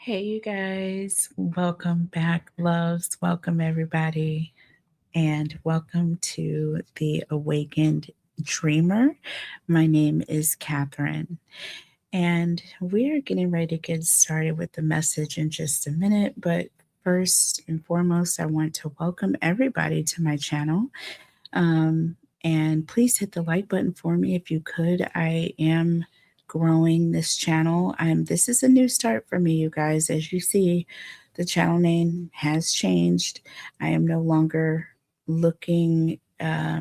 Hey, you guys. Welcome back, loves. Welcome, everybody. And welcome to the Awakened Dreamer. My name is Catherine. And we are getting ready to get started with the message in just a minute. But first and foremost, I want to welcome everybody to my channel. Um, and please hit the like button for me if you could. I am growing this channel. This is a new start for me, you guys. As you see, the channel name has changed. I am no longer looking at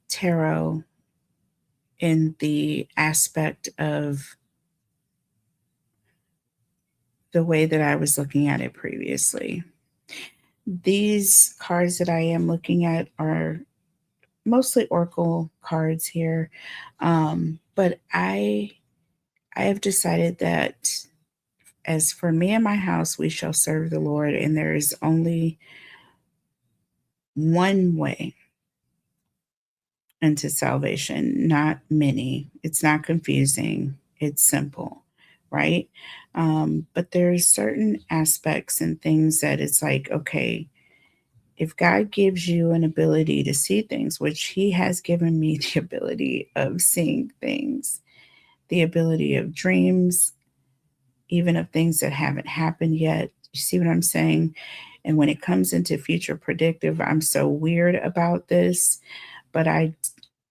tarot in the aspect of the way that I was looking at it previously. These cards that I am looking at are mostly oracle cards here. But I have decided that as for me and my house, we shall serve the Lord, and there is only one way into salvation, not many. It's not confusing. It's simple, right? But there's certain aspects and things that it's like, okay, if God gives you an ability to see things, which He has given me the ability of seeing things, the ability of dreams, even of things that haven't happened yet. You see what I'm saying? And when it comes into future predictive, I'm so weird about this, but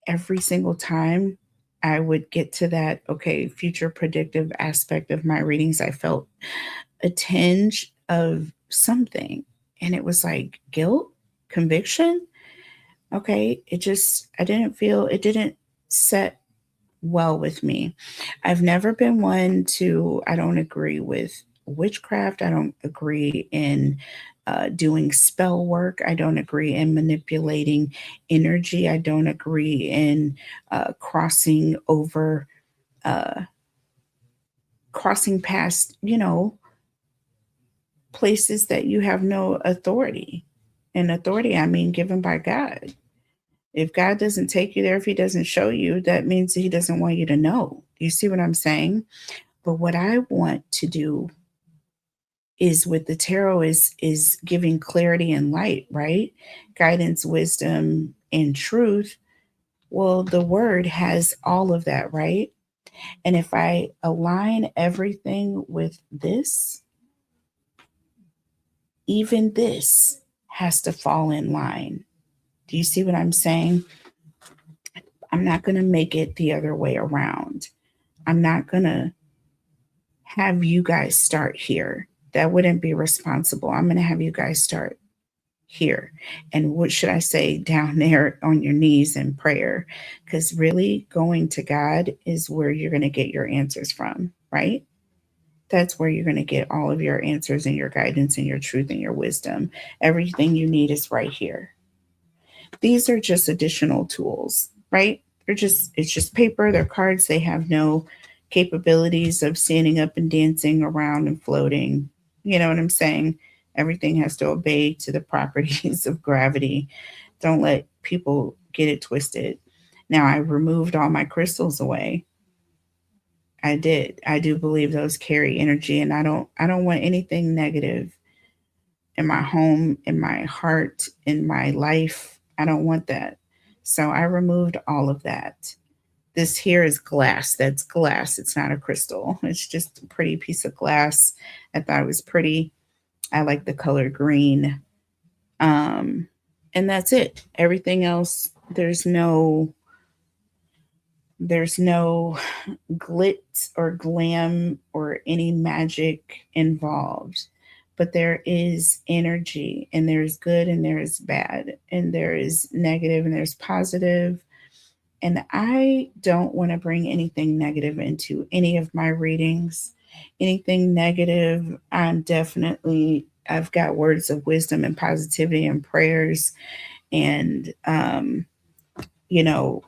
every single time I would get to that, okay, future predictive aspect of my readings, I felt a tinge of something. And it was like guilt, conviction. Okay. It didn't set well with me. I've never been one I don't agree with witchcraft. I don't agree in doing spell work. I don't agree in manipulating energy. I don't agree in crossing over, uh, crossing past, places that you have no authority. And authority, I mean, given by God. If God doesn't take you there, if He doesn't show you, that means He doesn't want you to know. You see what I'm saying? But what I want to do is with the tarot is giving clarity and light, right? Guidance, wisdom, and truth. Well, the word has all of that, right? And if I align everything with this, even this has to fall in line. Do you see what I'm saying? I'm not going to make it the other way around. I'm not going to have you guys start here. That wouldn't be responsible. I'm going to have you guys start here. And what should I say, down there on your knees in prayer? Because really, going to God is where you're going to get your answers from, right? That's where you're going to get all of your answers and your guidance and your truth and your wisdom. Everything you need is right here. These are just additional tools, right? It's just paper, they're cards, they have no capabilities of standing up and dancing around and floating. You know what I'm saying? Everything has to obey to the properties of gravity. Don't let people get it twisted. Now, I removed all my crystals away. I did. I do believe those carry energy, and I don't want anything negative in my home, in my heart, in my life. I don't want that. So I removed all of that. This here is glass. That's glass. It's not a crystal. It's just a pretty piece of glass. I thought it was pretty. I like the color green. Um, and that's it. Everything else, there's no glitz or glam or any magic involved. But there is energy, and there's good, and there is bad, and there is negative, and there's positive. And I don't want to bring anything negative into any of my readings. Anything negative, I've got words of wisdom and positivity and prayers. And, you know,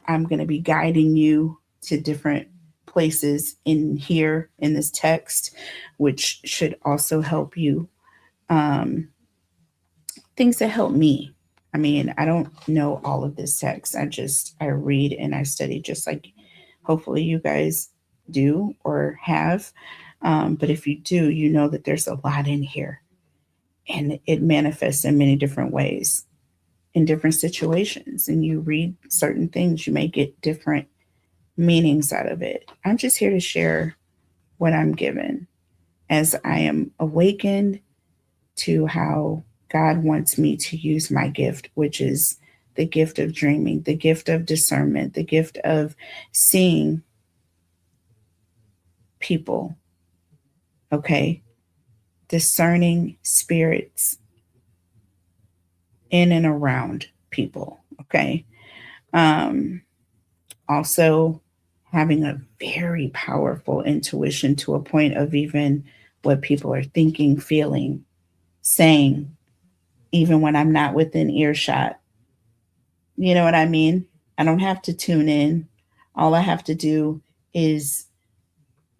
I'm going to be guiding you to different places in here in this text, which should also help you. Um, Things that help me. I mean, I don't know all of this text. I read and I study just like hopefully you guys do or have. But if you do, you know that there's a lot in here, and it manifests in many different ways in different situations. And you read certain things, you may get different meanings out of it. I'm just here to share what I'm given as I am awakened to how God wants me to use my gift, which is the gift of dreaming, the gift of discernment, the gift of seeing people, okay? Discerning spirits in and around people, okay? Um, Also, having a very powerful intuition to a point of even what people are thinking, feeling, saying, even when I'm not within earshot. You know what I mean? I don't have to tune in. All I have to do is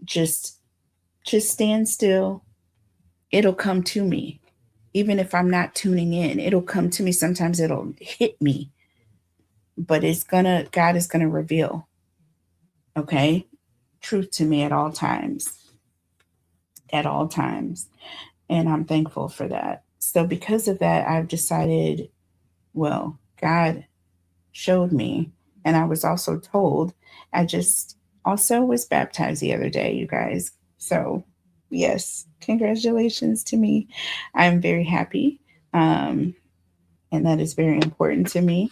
just just stand still. It'll come to me. Even if I'm not tuning in, it'll come to me. Sometimes it'll hit me, but God is gonna reveal, okay, truth to me at all times, at all times. And I'm thankful for that. So because of that, I've decided, well, God showed me, and I was also told. I just also was baptized the other day, you guys. So, yes, congratulations to me. I'm very happy. Um, and that is very important to me.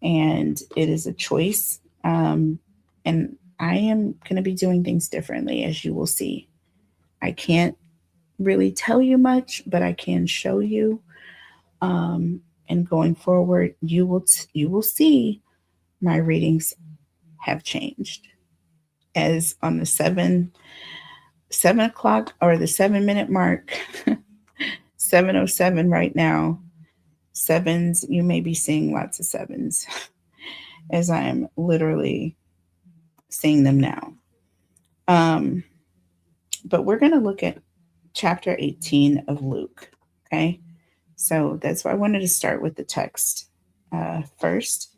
And it is a choice. And I am going to be doing things differently, as you will see. I can't really tell you much, but I can show you. Um, and going forward, you will see my readings have changed. As on the 7 o'clock or the 7 minute mark, 7:07 right now. Sevens, you may be seeing lots of sevens as I am literally seeing them now. Um, but we're going to look at chapter 18 of Luke. Okay. So that's why I wanted to start with the text first,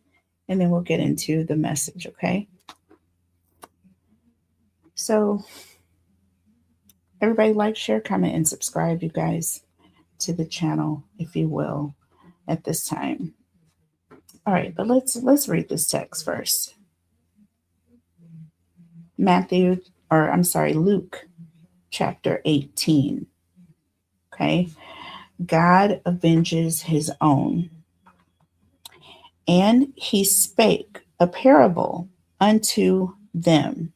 and then we'll get into the message. Okay. So, everybody, like, share, comment, and subscribe, you guys, to the channel, if you will, at this time. All right, but let's read this text first. Luke chapter 18. Okay. God avenges his own. And he spake a parable unto them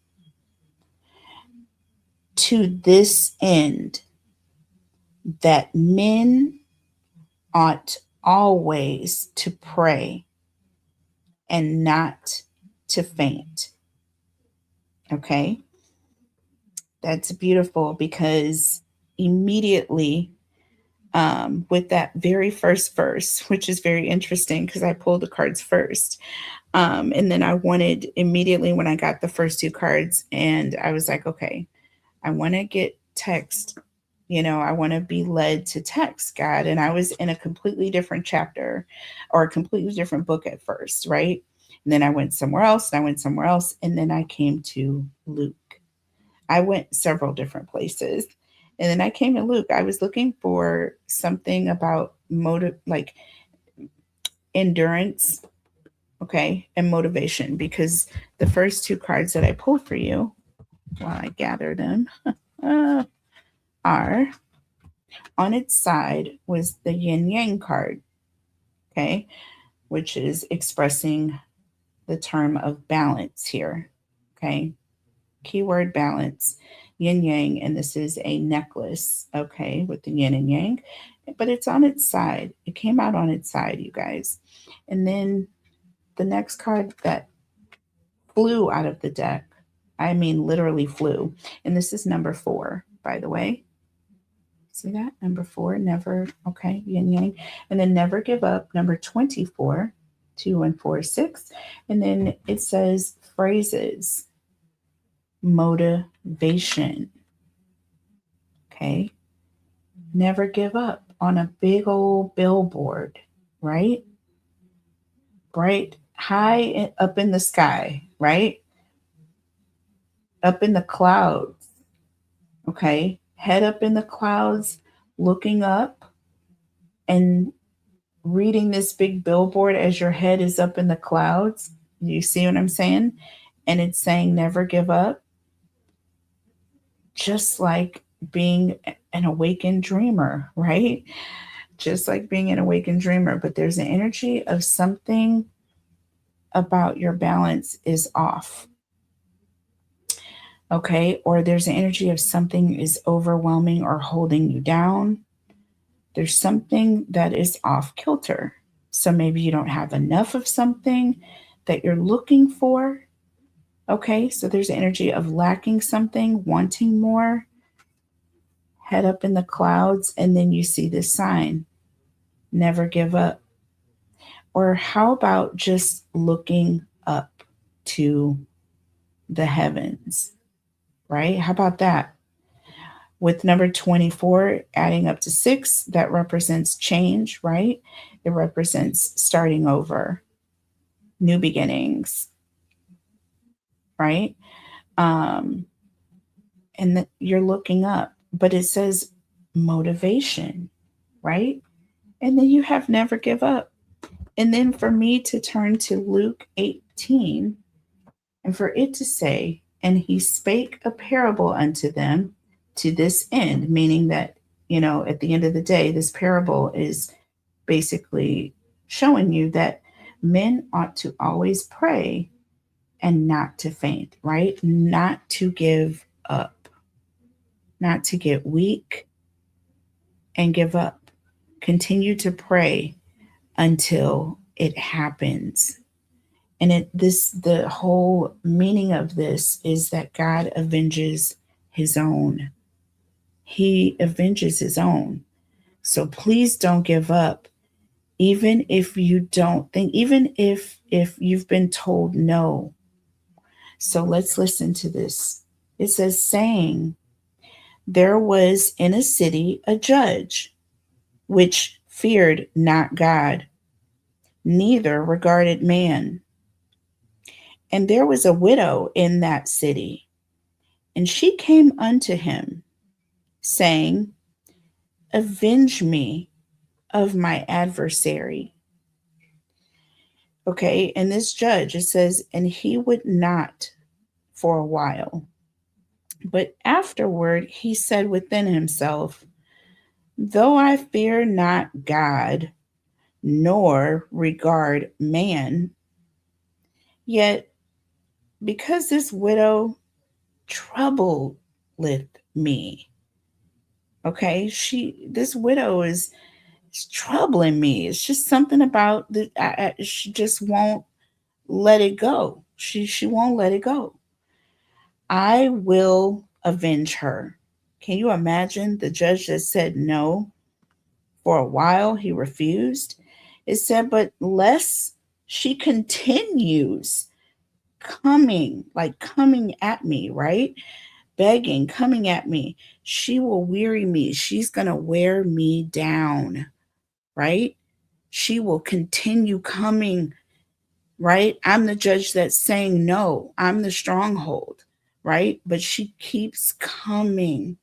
to this end, that men ought always to pray and not to faint. Okay. That's beautiful, because immediately, with that very first verse, which is very interesting because I pulled the cards first. And then I wanted immediately when I got the first two cards, and I was like, okay, I want to get text. I want to be led to text, God. And I was in a completely different chapter or a completely different book at first, right? And then I went somewhere else, and I went somewhere else. And then I came to Luke. I went several different places. And then I came to Luke. I was looking for something about like endurance, okay, and motivation, because the first two cards that I pulled for you while I gather them are, on its side was the yin yang card, okay, which is expressing the term of balance here, okay, keyword balance, yin yang, and this is a necklace, okay, with the yin and yang, but it's on its side. It came out on its side, you guys. And then the next card that flew out of the deck, I mean literally flew, and this is number 4, by the way. See that? Number 4, never, okay, yin yang. And then never give up, number 24, 2 and 4, 6. And then it says phrases, motivation. Okay. Never give up, on a big old billboard, right? Bright, high up in the sky, right? up in the clouds, okay? Head up in the clouds, looking up and reading this big billboard as your head is up in the clouds. You see what I'm saying? And it's saying never give up, just like being an awakened dreamer, right? Just like being an awakened dreamer. But there's an energy of something about your balance is off. Okay. Or there's an energy of something is overwhelming or holding you down. There's something that is off kilter. So maybe you don't have enough of something that you're looking for. Okay. So there's an energy of lacking something, wanting more, head up in the clouds. And then you see this sign, never give up. Or how about just looking up to the heavens, right? How about that? With number 24 adding up to 6, that represents change, right? It represents starting over, new beginnings, right? Um, and you're looking up, but it says motivation, right? And then you have never give up. And then for me to turn to Luke 18, and for it to say, and he spake a parable unto them to this end, meaning that, at the end of the day, this parable is basically showing you that men ought to always pray and not to faint, right? Not to give up, not to get weak and give up. Continue to pray until it happens. And the whole meaning of this is that God avenges his own. He avenges his own. So please don't give up. Even if you don't think, even if you've been told no. So let's listen to this. It says, saying, there was in a city a judge, which feared not God, neither regarded man. And there was a widow in that city, and she came unto him, saying, avenge me of my adversary. Okay, and this judge, it says, and he would not for a while. But afterward he said within himself, though I fear not God, nor regard man, yet because this widow troubleth me. Okay, this widow is troubling me. It's just something about she just won't let it go. She won't let it go. I will avenge her. Can you imagine the judge that said no? For a while he refused. It said, but lest she continues coming at me, right? Begging, coming at me. She will weary me. She's going to wear me down, right? She will continue coming, right? I'm the judge that's saying no. I'm the stronghold, right? But she keeps coming,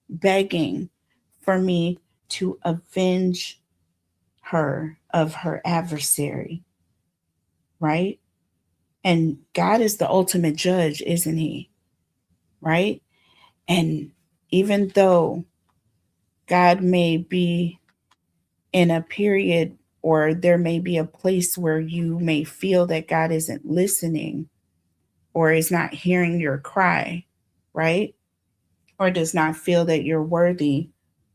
begging for me to avenge her of her adversary, right? And God is the ultimate judge, isn't he? Right? And even though God may be in a period, or there may be a place where you may feel that God isn't listening or is not hearing your cry, right? Or does not feel that you're worthy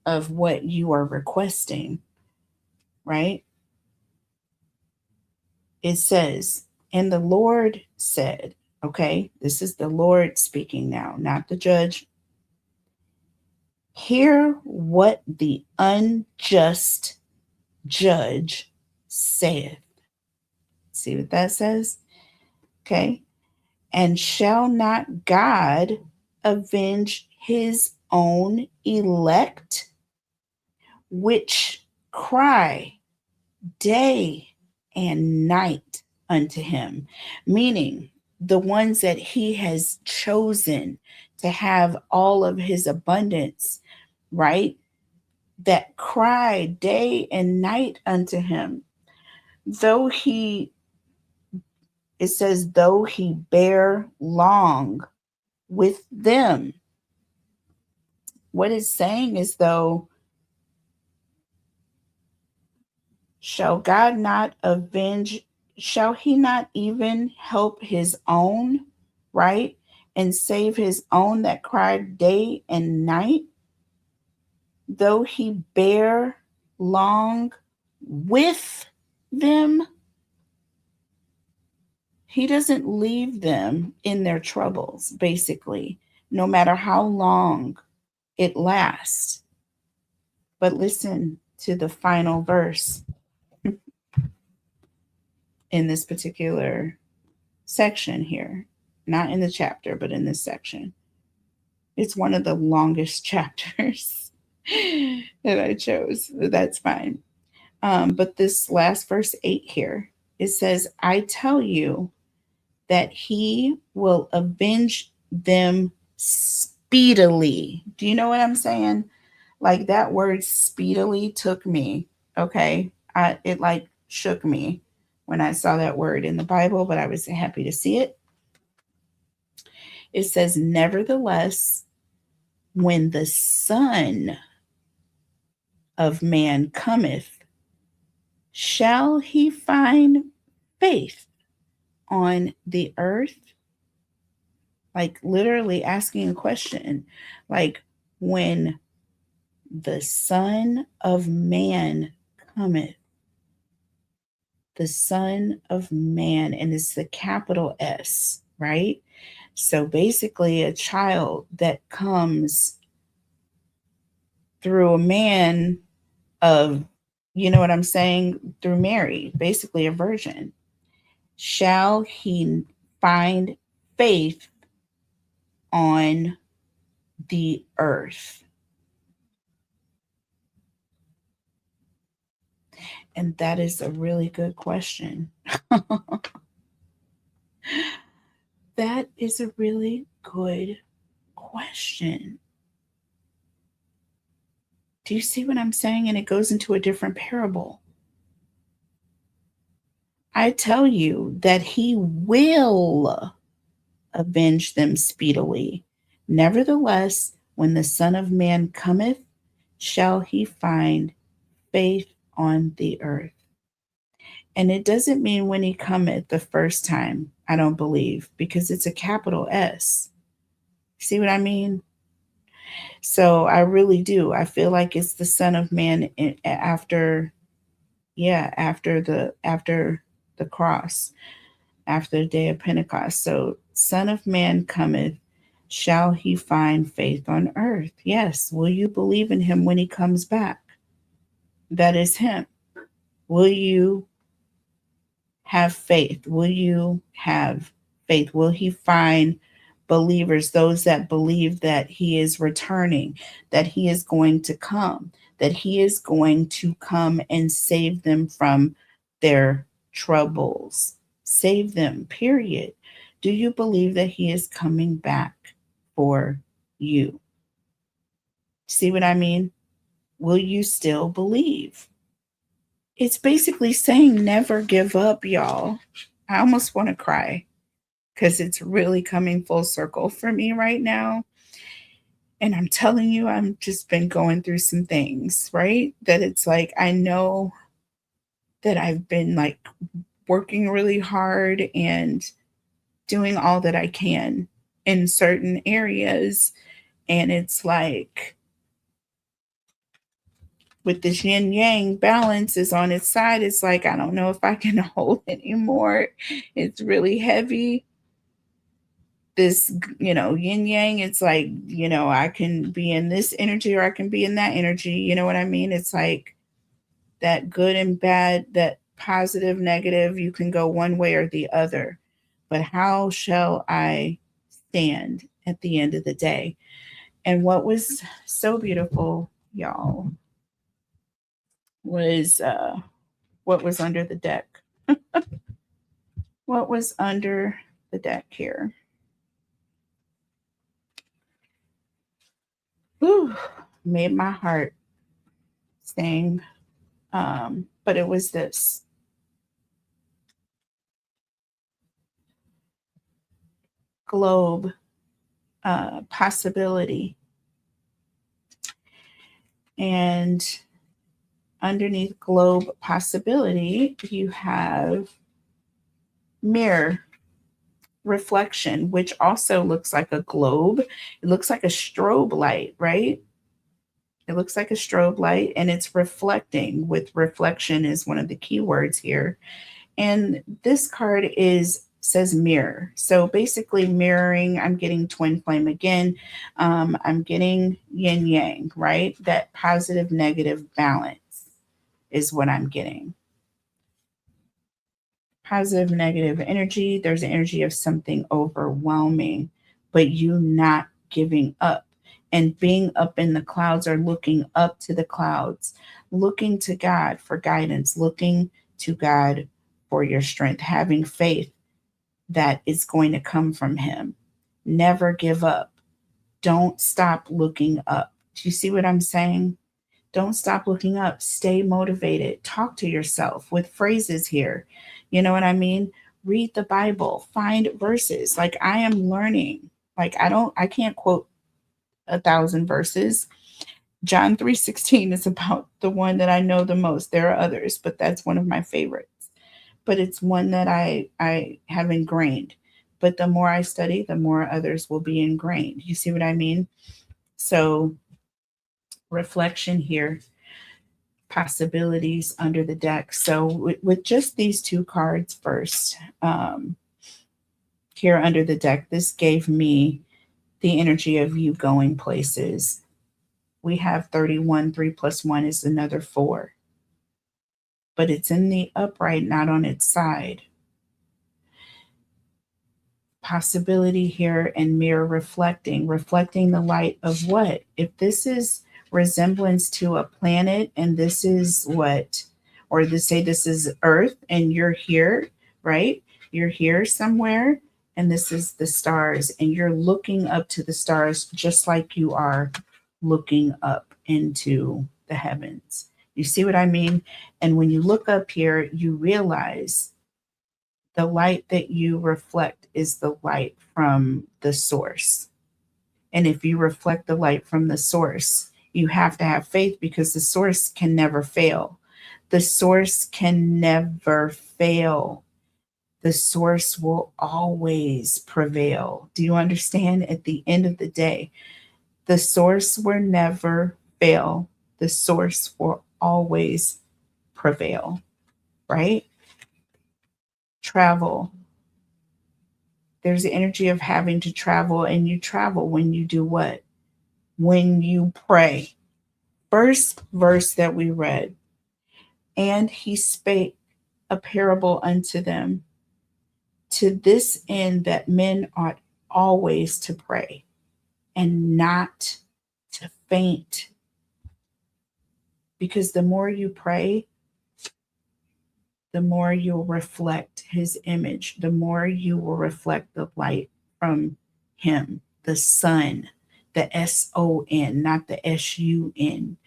of what you are requesting, right? It says, and the Lord said, okay, this is the Lord speaking now, not the judge. Hear what the unjust judge saith. See what that says? Okay. And shall not God avenge his own elect, which cry day and night unto him? Meaning, the ones that he has chosen to have all of his abundance, right? That cry day and night unto him. Though he, it says, though he bear long with them. What it's saying is, though, shall God not avenge, shall he not even help his own, right? And save his own that cried day and night? Though he bear long with them, he doesn't leave them in their troubles, basically, no matter how long it lasts. But listen to the final verse in this particular section here, not in the chapter, but in this section. It's one of the longest chapters that I chose. That's fine. But this last verse 8 here, it says, I tell you that he will avenge them speedily. Do you know what I'm saying? Like, that word speedily took me, okay? It like shook me when I saw that word in the Bible, but I was happy to see it. It says, nevertheless, when the Son of Man cometh, shall he find faith on the earth? Like, literally asking a question. Like, when the Son of Man cometh, the Son of Man, and it's the capital S, right? So basically, a child that comes through a man of, you know what I'm saying, through Mary, basically a virgin. Shall he find faith on the earth? And that is a really good question. That is a really good question. Do you see what I'm saying? And it goes into a different parable. I tell you that he will avenge them speedily. Nevertheless, when the Son of Man cometh, shall he find faith on the earth? And it doesn't mean when he cometh the first time, I don't believe, because it's a capital S. See what I mean? So I really do. I feel like it's the Son of Man after, yeah, after the cross, after the day of Pentecost. So, Son of Man cometh, shall he find faith on earth? Yes. Will you believe in him when he comes back? That is him. Will you have faith? Will you have faith? Will he find believers, those that believe that he is returning, that he is going to come, that he is going to come and save them from their troubles? Save them, period. Do you believe that he is coming back for you? See what I mean? Will you still believe? It's basically saying never give up, y'all. I almost want to cry because it's really coming full circle for me right now. And I'm telling you, I've just been going through some things, right? That it's like, I know that I've been like working really hard and doing all that I can in certain areas. And it's like, with this yin yang balance is on its side, it's like, I don't know if I can hold anymore. It's really heavy. This, yin yang, it's like, I can be in this energy or I can be in that energy. You know what I mean? It's like that good and bad, that positive, negative, you can go one way or the other. But how shall I stand at the end of the day? And what was so beautiful, y'all, was what was under the deck. What was under the deck here. Whew, made my heart sing. But it was this globe possibility. And underneath globe possibility, you have mirror reflection, which also looks like a globe. It looks like a strobe light, right? It looks like a strobe light and it's reflecting. With reflection is one of the key words here. And this card is says mirror. So basically mirroring, I'm getting twin flame again. I'm getting yin yang, right? That positive negative balance is what I'm getting. Positive negative energy. There's an energy of something overwhelming, but you not giving up and being up in the clouds, or looking up to the clouds, looking to God for guidance, looking to God for your strength, having faith that it's going to come from Him. Never give up. Don't stop looking up. Do you see what I'm saying? Don't stop looking up. Stay motivated. Talk to yourself with phrases here. You know what I mean? Read the Bible. Find verses. Like I am learning. Like I can't quote 1,000 verses. John 3:16 is about the one that I know the most. There are others, but that's one of my favorites. But it's one that I have ingrained. But the more I study, the more others will be ingrained. You see what I mean? So reflection here, possibilities under the deck. So with just these two cards first, here under the deck, this gave me the energy of you going places. We have 31, 3 plus 1 is another 4. But it's in the upright, not on its side. Possibility here and mirror reflecting the light of what? If this is resemblance to a planet and this is what, or to say this is Earth and you're here, right? You're here somewhere and this is the stars and you're looking up to the stars just like you are looking up into the heavens. You see what I mean? And when you look up here, you realize the light that you reflect is the light from the source. And if you reflect the light from the source, you have to have faith because the source can never fail. The source can never fail. The source will always prevail. Do you understand? At the end of the day, the source will never fail. The source will always prevail, right? Travel. There's the energy of having to travel, and you travel when you do what? When you pray. First verse that we read, and he spake a parable unto them, to this end that men ought always to pray and not to faint. Because the more you pray, the more you'll reflect his image, the more you will reflect the light from him, the sun, the SON, not the SUN.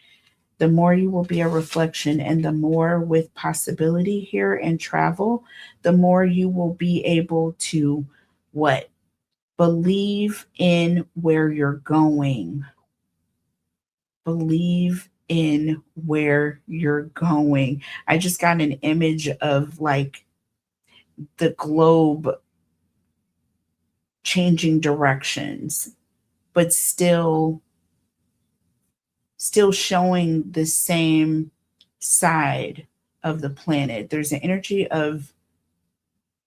The more you will be a reflection, and the more with possibility here and travel, the more you will be able to what? Believe in where you're going. Believe in where you're going. I just got an image of like the globe changing directions, but still showing the same side of the planet. There's an energy of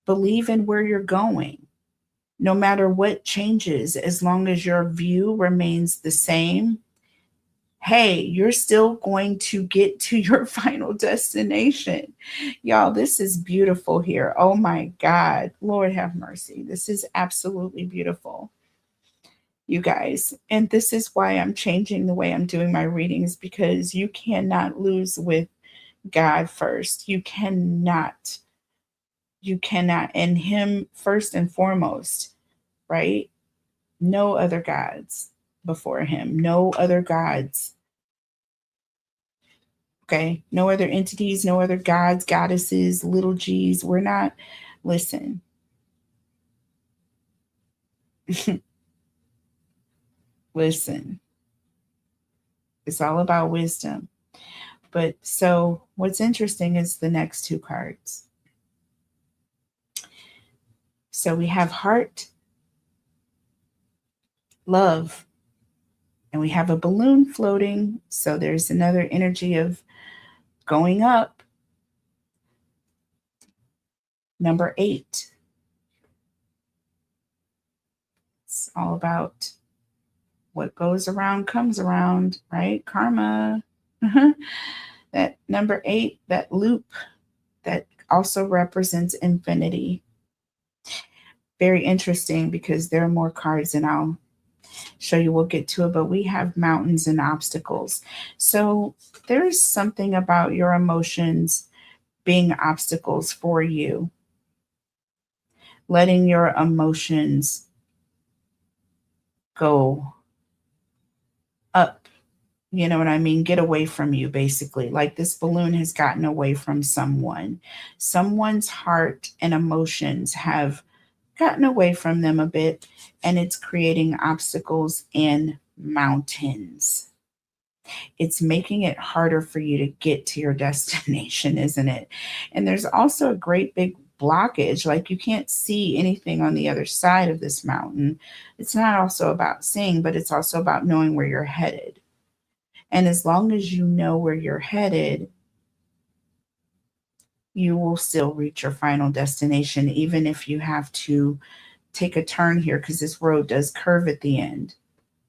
believe in where you're going. No matter what changes, as long as your view remains the same, hey, you're still going to get to your final destination. Y'all, this is beautiful here. Oh my God. Lord have mercy. This is absolutely beautiful, you guys. And this is why I'm changing the way I'm doing my readings, because you cannot lose with God first. You cannot You cannot, and him first and foremost, right? No other gods before him, no other gods. Okay. No other entities, no other gods, goddesses, little g's. We're not, listen, listen, it's all about wisdom. But so what's interesting is the next two cards. So we have heart, love, and we have a balloon floating. So there's another energy of going up. Number 8. It's all about what goes around comes around, right? Karma. That number 8, that loop, that also represents infinity. Very interesting because there are more cards and I'll show you, we'll get to it, but we have mountains and obstacles. So there's something about your emotions being obstacles for you, letting your emotions go up. You know what I mean? Get away from you, basically. Like this balloon has gotten away from someone. Someone's heart and emotions have gotten away from them a bit, and it's creating obstacles and mountains. It's making it harder for you to get to your destination, isn't it? And there's also a great big blockage. Like you can't see anything on the other side of this mountain. It's not also about seeing, but it's also about knowing where you're headed. And as long as you know where you're headed, you will still reach your final destination, even if you have to take a turn here, because this road does curve at the end,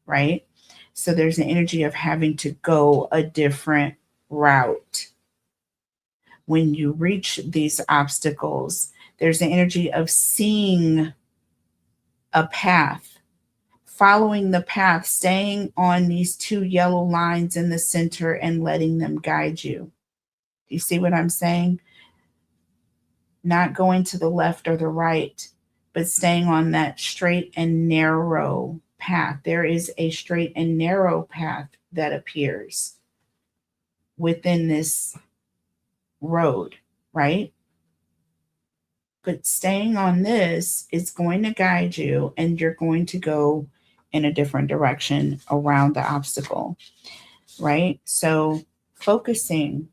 right? So there's an energy of having to go a different route. When you reach these obstacles, there's the energy of seeing a path, following the path, staying on these two yellow lines in the center and letting them guide you. Do you see what I'm saying? Not going to the left or the right, but staying on that straight and narrow path. There is a straight and narrow path that appears within this road, right? But staying on this is going to guide you, and you're going to go in a different direction around the obstacle, right? So focusing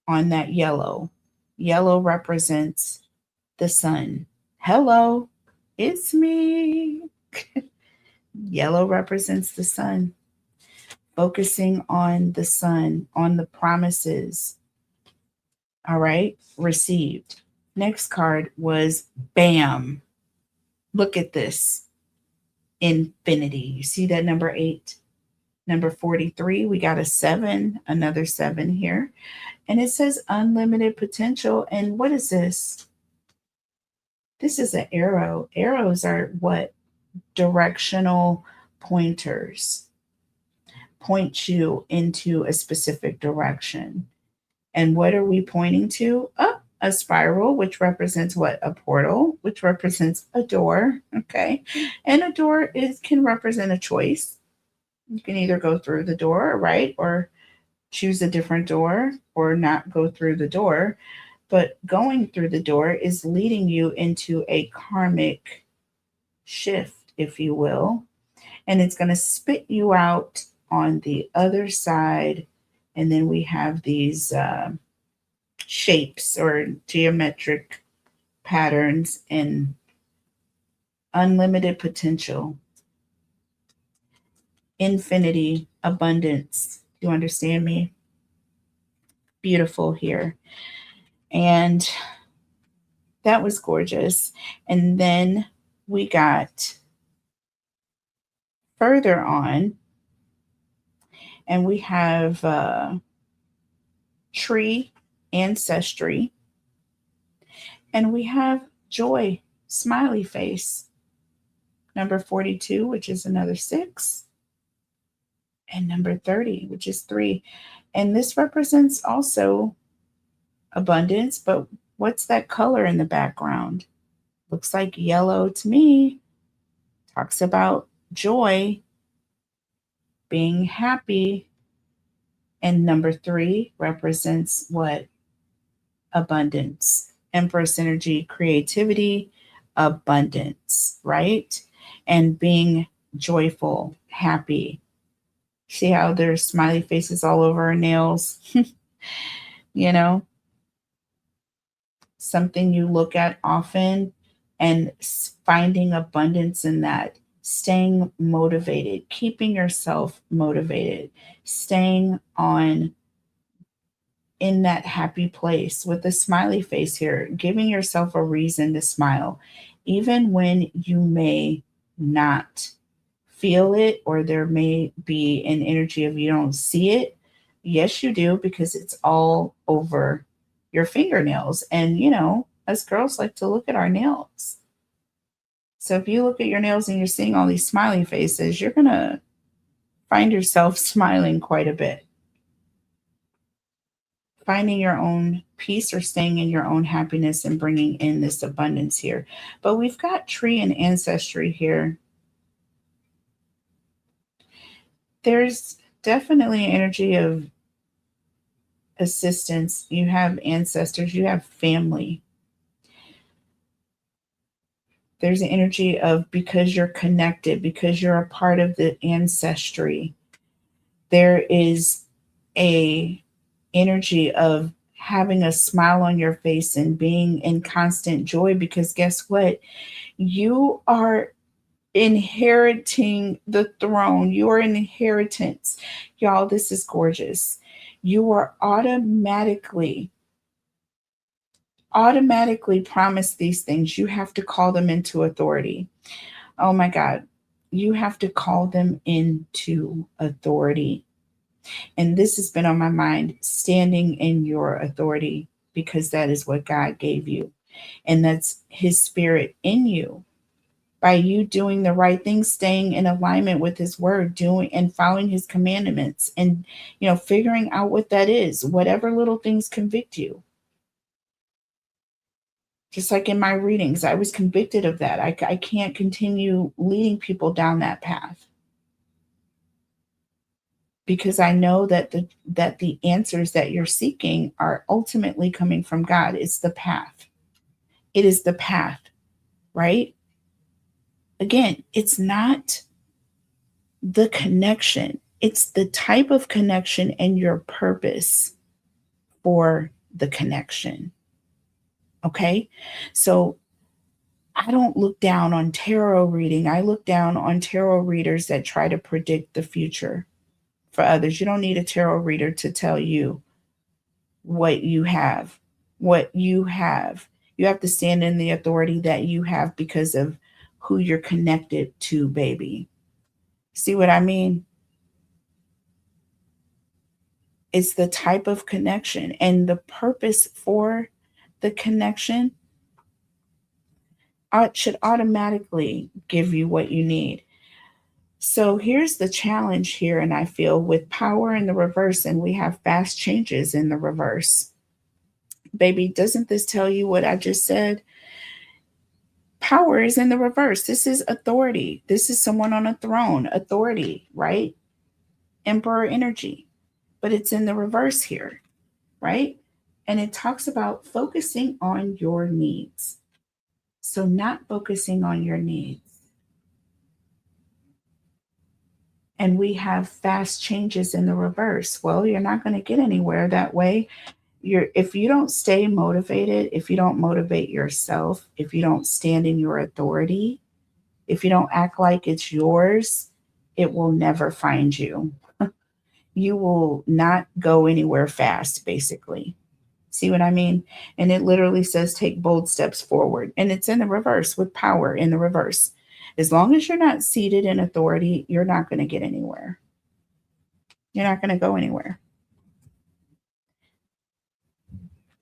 on that yellow. Yellow represents the sun. Hello, it's me. Yellow represents the sun. Focusing on the sun, on the promises. All right, received. Next card was bam. Look at this. Infinity. You see that number 8? Number 43, we got a 7, another 7 here. And it says unlimited potential. And what is this? This is an arrow. Arrows are what? Directional pointers. Point you into a specific direction. And what are we pointing to? Up a spiral, which represents what? A portal, which represents a door. Okay. And a door can represent a choice. You can either go through the door, right? Or choose a different door or not go through the door. But going through the door is leading you into a karmic shift, if you will. And it's going to spit you out on the other side. And then we have these shapes or geometric patterns and unlimited potential, infinity, abundance. Do you understand me? Beautiful here. And that was gorgeous. And then we got further on, and we have tree, ancestry, and we have joy, smiley face. Number 42, which is another 6, and number 30, which is 3. And this represents also abundance, but What's that color in the background? Looks like yellow to me. Talks about joy, being happy. And number three represents what? Abundance. Empress energy, creativity, abundance, right? And being joyful, happy. See how there's smiley faces all over our nails? You know, something you look at often and finding abundance in that. Staying motivated, keeping yourself motivated, staying on in that happy place with a smiley face here, giving yourself a reason to smile, even when you may not feel it or there may be an energy of you don't see it. Yes, you do, because it's all over your fingernails. And, us girls like to look at our nails. So if you look at your nails and you're seeing all these smiley faces, you're going to find yourself smiling quite a bit. Finding your own peace or staying in your own happiness and bringing in this abundance here. But we've got tree and ancestry here. There's definitely an energy of assistance. You have ancestors, you have family. There's an energy of because you're connected, because you're a part of the ancestry. There is a energy of having a smile on your face and being in constant joy, because guess what? You are inheriting the throne. You are an inheritance. Y'all, this is gorgeous. You are automatically promised these things. You have to call them into authority. Oh my God. You have to call them into authority. And this has been on my mind, standing in your authority, because that is what God gave you. And that's his spirit in you. By you doing the right thing, staying in alignment with his word, doing and following his commandments, and figuring out what that is, whatever little things convict you. Just like in my readings, I was convicted of that. I can't continue leading people down that path, because I know that the answers that you're seeking are ultimately coming from God. It's the path. It is the path, right? Again, it's not the connection. It's the type of connection and your purpose for the connection. Okay? So I don't look down on tarot reading. I look down on tarot readers that try to predict the future for others. You don't need a tarot reader to tell you what you have. What you have. You have to stand in the authority that you have because of who you're connected to, baby. See what I mean? It's the type of connection and the purpose for the connection should automatically give you what you need. So here's the challenge here, and I feel with power in the reverse, and we have fast changes in the reverse. Baby, doesn't this tell you what I just said? Power is in the reverse. This is authority. This is someone on a throne, authority, right? Emperor energy. But it's in the reverse here, right? And it talks about focusing on your needs. So, not focusing on your needs. And we have fast changes in the reverse. Well, you're not going to get anywhere that way. If you don't stay motivated, if you don't motivate yourself, if you don't stand in your authority, if you don't act like it's yours, it will never find you. You will not go anywhere fast, basically. See what I mean? And it literally says take bold steps forward. And it's in the reverse, with power in the reverse. As long as you're not seated in authority, you're not going to get anywhere. You're not going to go anywhere.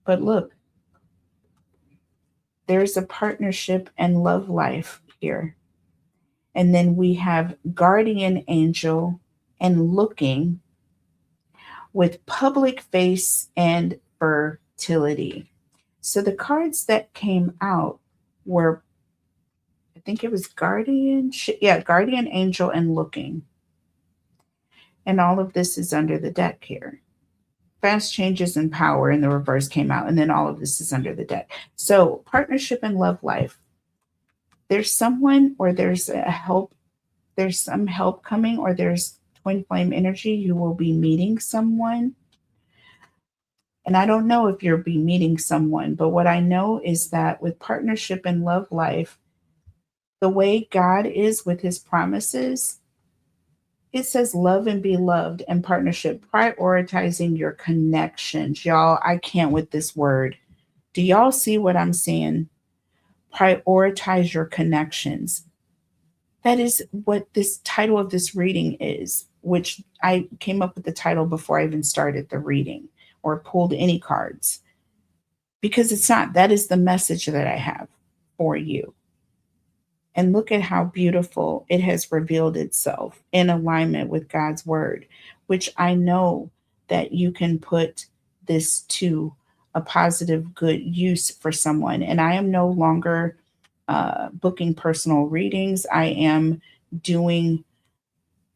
But look, there's a partnership and love life here. And then we have guardian angel and looking with public face and fertility. So the cards that came out were, I think it was Guardian, yeah, Guardian Angel and Looking. And all of this is under the deck here. Fast changes in power in the reverse came out, and then all of this is under the deck. So partnership and love life. There's someone, or there's a help, there's some help coming, or there's twin flame energy. You will be meeting someone. And I don't know if you'll be meeting someone, but what I know is that with partnership and love life, the way God is with his promises, it says love and be loved, and partnership, prioritizing your connections. Y'all, I can't with this word. Do y'all see what I'm saying? Prioritize your connections. That is what this title of this reading is, which I came up with the title before I even started the reading or pulled any cards, because it's not. That is the message that I have for you. And look at how beautiful it has revealed itself in alignment with God's word, which I know that you can put this to a positive, good use for someone. And I am no longer booking personal readings. I am doing,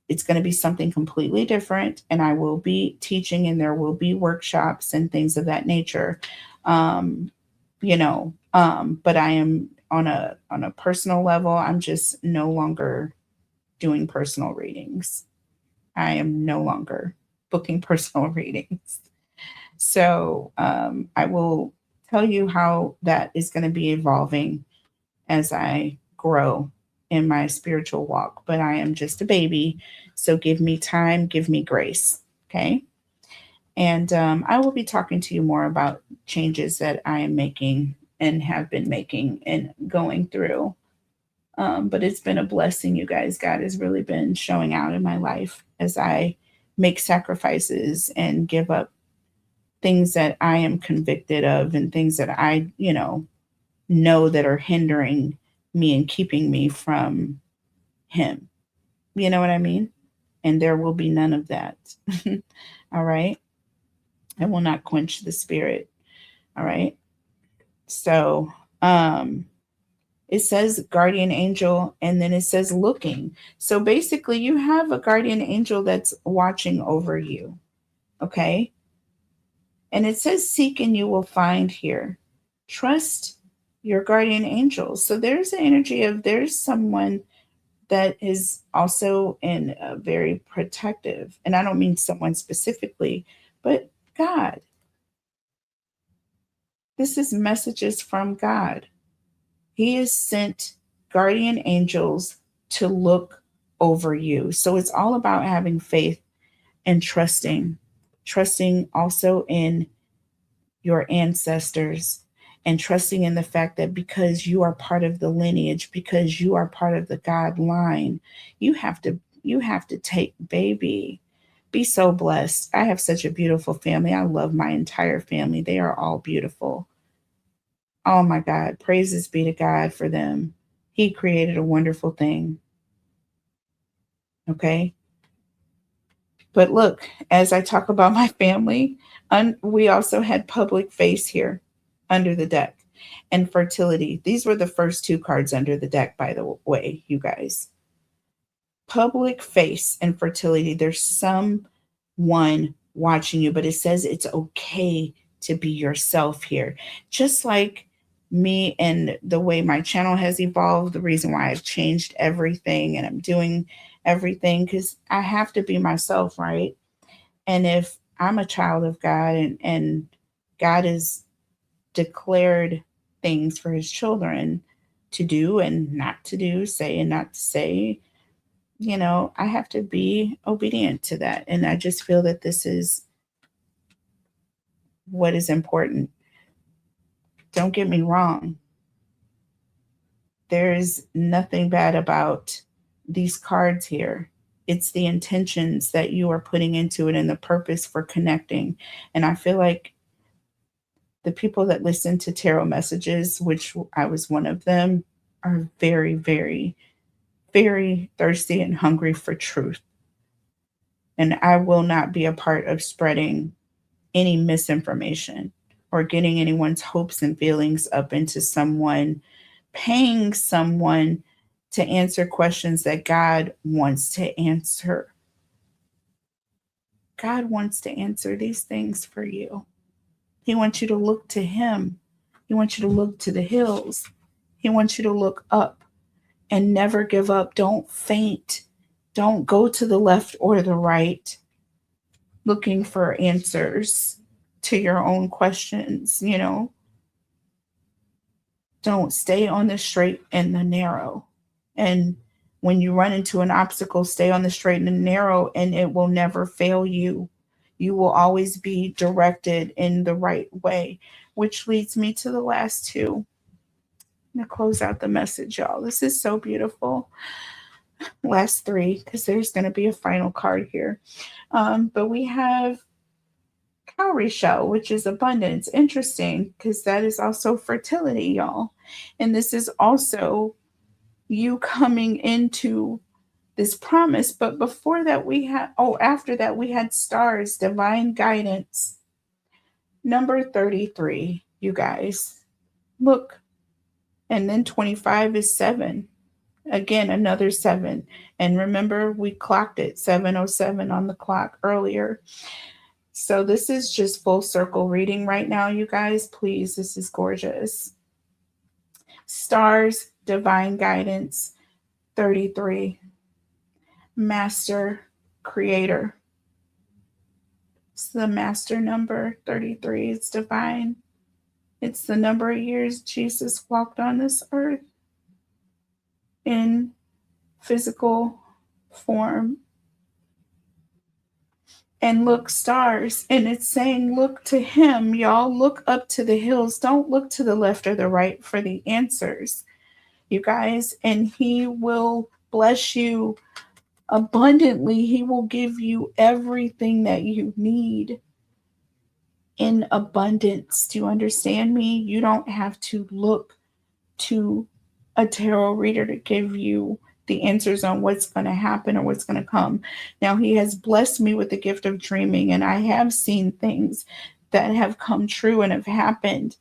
it's going to be something completely different. And I will be teaching, and there will be workshops and things of that nature. Um, but I am on a personal level. I'm just no longer doing personal readings. I am no longer booking personal readings. So I will tell you how that is going to be evolving as I grow in my spiritual walk. But I am just a baby, so give me time, give me grace. Okay. And I will be talking to you more about changes that I am making and have been making and going through. But it's been a blessing, you guys. God has really been showing out in my life as I make sacrifices and give up things that I am convicted of, and things that I, know that are hindering me and keeping me from Him. You know what I mean? And there will be none of that. All right. I will not quench the spirit. All right. So, it says guardian angel, and then it says looking. So basically, you have a guardian angel that's watching over you. Okay. And it says seek and you will find here. Trust your guardian angels. So there's an energy of, there's someone that is also in a very protective, and I don't mean someone specifically, but God. This is messages from God. He has sent guardian angels to look over you. So it's all about having faith and trusting also in your ancestors, and trusting in the fact that because you are part of the lineage, because you are part of the God line, you have to take, baby. Be so blessed. I have such a beautiful family. I love my entire family. They are all beautiful. Oh my God, praises be to God for them. He created a wonderful thing. Okay. But look, as I talk about my family, we also had public face here under the deck, and fertility. These were the first two cards under the deck, by the way, you guys. Public face and fertility. There's someone watching you, but it says it's okay to be yourself here. Just like me and the way my channel has evolved, the reason why I've changed everything and I'm doing everything, because I have to be myself, right? And if I'm a child of God, and God has declared things for his children to do and not to do, say and not to say, I have to be obedient to that. And I just feel that this is what is important. Don't get me wrong. There is nothing bad about these cards here. It's the intentions that you are putting into it and the purpose for connecting. And I feel like the people that listen to tarot messages, which I was one of them, are very, very, very thirsty and hungry for truth. And I will not be a part of spreading any misinformation. or getting anyone's hopes and feelings up into someone, paying someone to answer questions that God wants to answer. God wants to answer these things for you. He wants you to look to Him. He wants you to look to the hills. He wants you to look up and never give up. Don't faint. Don't go to the left or the right looking for answers to your own questions, Don't stay on the straight and the narrow. And when you run into an obstacle, stay on the straight and the narrow, and it will never fail you. You will always be directed in the right way, which leads me to the last two. I'm going to close out the message, y'all. This is so beautiful. Last three, because there's going to be a final card here. But we have cowrie shell, which is abundance. Interesting, because that is also fertility, y'all. And this is also you coming into this promise. But before that, after that, we had stars, divine guidance. Number 33, you guys. Look. And then 25 is 7. Again, another 7. And remember, we clocked it 7:07 on the clock earlier. So this is just full circle reading right now, you guys. Please, this is gorgeous. Stars, divine guidance, 33. Master, creator. It's the master number, 33. It's divine. It's the number of years Jesus walked on this earth in physical form. And look, stars. And it's saying, look to Him, y'all. Look up to the hills. Don't look to the left or the right for the answers, you guys. And He will bless you abundantly. He will give you everything that you need in abundance. Do you understand me? You don't have to look to a tarot reader to give you the answers on what's going to happen or what's going to come. Now, He has blessed me with the gift of dreaming, and I have seen things that have come true and have happened,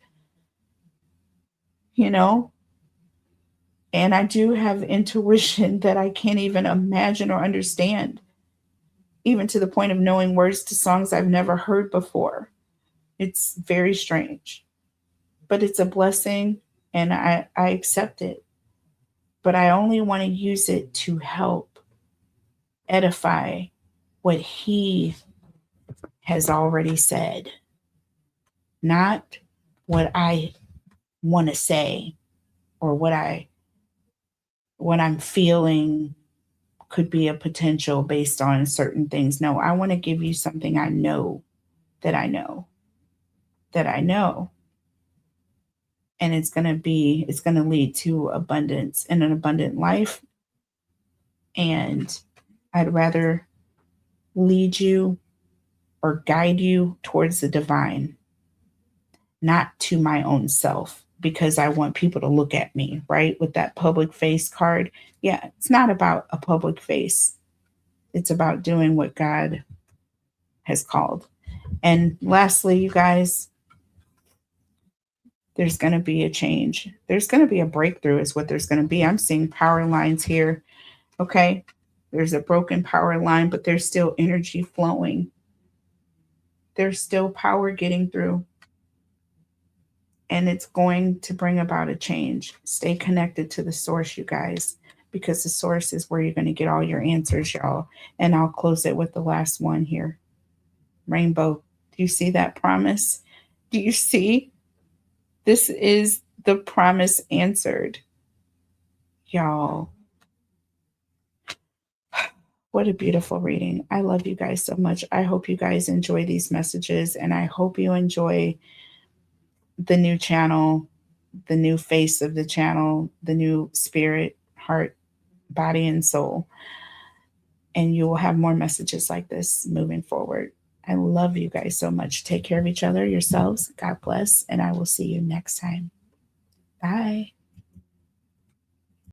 and I do have intuition that I can't even imagine or understand, even to the point of knowing words to songs I've never heard before. It's very strange, but it's a blessing, and I accept it. But I only want to use it to help edify what He has already said, not what I want to say or what I'm feeling could be a potential based on certain things. No, I want to give you something I know that I know that I know. And it's going to lead to abundance and an abundant life. And I'd rather lead you or guide you towards the divine, not to my own self, because I want people to look at me, right? With that public face card. Yeah, it's not about a public face. It's about doing what God has called. And lastly, you guys, there's going to be a change. There's going to be a breakthrough is what there's going to be. I'm seeing power lines here. Okay. There's a broken power line, but there's still energy flowing. There's still power getting through. And it's going to bring about a change. Stay connected to the source, you guys, because the source is where you're going to get all your answers, y'all. And I'll close it with the last one here. Rainbow. Do you see that promise? Do you see? This is the promise answered. Y'all. What a beautiful reading. I love you guys so much. I hope you guys enjoy these messages, and I hope you enjoy the new channel, the new face of the channel, the new spirit, heart, body, and soul. And you will have more messages like this moving forward. I love you guys so much. Take care of each other, yourselves. God bless. And I will see you next time. Bye.